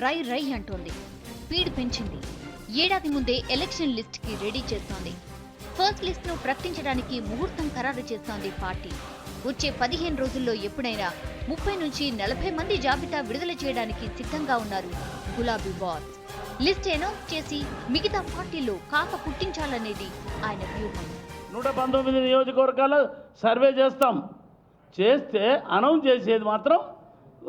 రై రై అంటోంది. స్పీడ్ పెంచింది. ఏడాది ముందే ఎలక్షన్ లిస్ట్ కి రెడీ చేస్తోంది. ఫస్ట్ లిస్ట్ ను ప్రకటించడానికి ముహూర్తం ఖరారు చేస్తోంది పార్టీ. వచ్చే 15 రోజుల్లో ఎప్పుడైనా 30 నుంచి 40 మంది జాబితా విడుదల చేయడానికి సిద్ధంగా ఉన్నారు గులాబీ బాస్. లిస్ట్ అనౌన్స్ చేసి మిగతా పార్టీల్లో కాక పుట్టించాలనేది ఆయన వ్యూహం. 119 నియోజకవర్గాలు సర్వే చేస్తే అనౌన్స్ చేసేది మాత్రం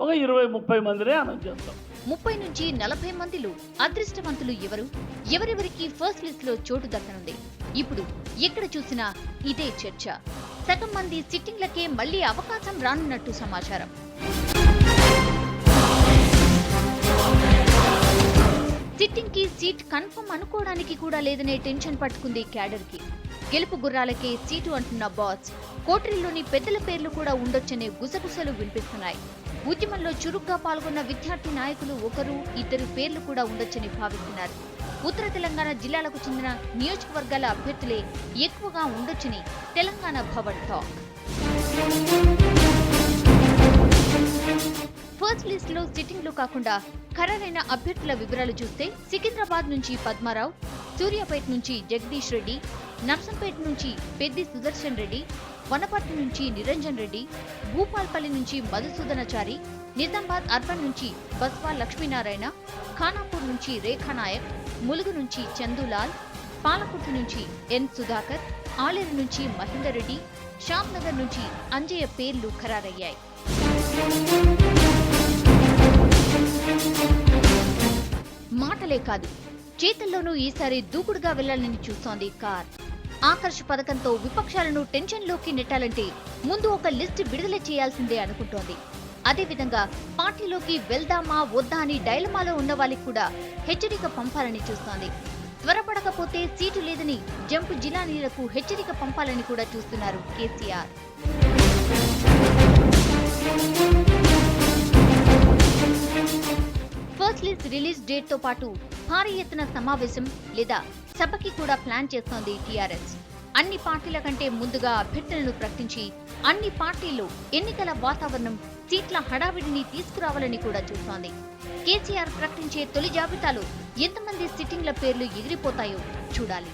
ఒక 20-30 మందినే అనౌన్స్ చేస్తాం. 30 నుంచి 40 మందిలో అదృష్టవంతులు ఎవరెవరికి ఫస్ట్ లిస్ట్ లో చోటు దక్కనుంది. ఇప్పుడు ఎక్కడ చూసినా ఇదే చర్చ. సగం మంది సిట్టింగ్లకే మళ్లీ అవకాశం రానున్నట్టు సమాచారం. సిట్టింగ్ కి సీట్ కన్ఫర్మ్ అనుకోవడానికి కూడా లేదనే టెన్షన్ పట్టుకుంది క్యాడర్ కి. గెలుపు గుర్రాలకే సీటు అంటున్న బాస్ కోటరీలోని పెద్దల పేర్లు కూడా ఉండొచ్చనే గుసగుసలు వినిపిస్తున్నాయి. ఉద్యమంలో చురుగ్గా పాల్గొన్న విద్యార్థి నాయకులు ఒకరు ఇద్దరు పేర్లు కూడా ఉండొచ్చని భావిస్తున్నారు. ఉత్తర తెలంగాణ జిల్లాలకు చెందిన నియోజకవర్గాల అభ్యర్థులే ఎక్కువగా ఉండొచ్చని Telangana Bhavan talk. First list లో సిట్టింగ్లు కాకుండా ఖరారైన అభ్యర్థుల వివరాలు చూస్తే సికింద్రాబాద్ నుంచి పద్మారావు, సూర్యాపేట నుంచి జగదీష్ రెడ్డి, నర్సంపేట నుంచి పెద్ది సుదర్శన్ రెడ్డి, వనపర్తి నుంచి నిరంజన్ రెడ్డి, భూపాల్పల్లి నుంచి మధుసూదనాచారి, నిజామాబాద్ అర్బన్ నుంచి బస్వా లక్ష్మీనారాయణ, ఖానాపూర్ నుంచి రేఖానాయక్, ములుగు నుంచి చందులాల్, పాలకుర్తి నుంచి ఎన్ సుధాకర్, ఆలేరు నుంచి మహేందర్ రెడ్డి, షాద్ నగర్ నుంచి అంజయ్య పేర్లు ఖరారయ్యాయి. మాటలే కాదు, చేతల్లోనూ ఈసారి దూకుడుగా వెళ్లాలని చూస్తోంది కార్. ఆకర్ష్ పథకంతో విపక్షాలను టెన్షన్లోకి నెట్టాలంటే ముందు ఒక లిస్ట్ విడుదల చేయాల్సిందే అనుకుంటోంది. అదేవిధంగా పార్టీలోకి వెళ్దామా వద్దా అని డైలమాలో ఉన్న వాళ్ళకి కూడా హెచ్చరిక పంపాలని చూస్తోంది. త్వరపడకపోతే సీటు లేదని జంపు జిలానీలకు హెచ్చరిక పంపాలని కూడా చూస్తున్నారు KCR. First list release date తో పాటు భారీ ఎత్తున సమావేశం లేదా సభకి కూడా ప్లాన్ చేస్తోంది టీఆర్ఎస్. అన్ని పార్టీల కంటే ముందుగా అభ్యర్థులను ప్రకటించి అన్ని పార్టీల్లో ఎన్నికల వాతావరణం, సీట్ల హడావిడిని తీసుకురావాలని కూడా చూస్తోంది. కేసీఆర్ ప్రకటించే తొలి జాబితాలో ఎంతమంది సిట్టింగ్ల పేర్లు ఎగిరిపోతాయో చూడాలి.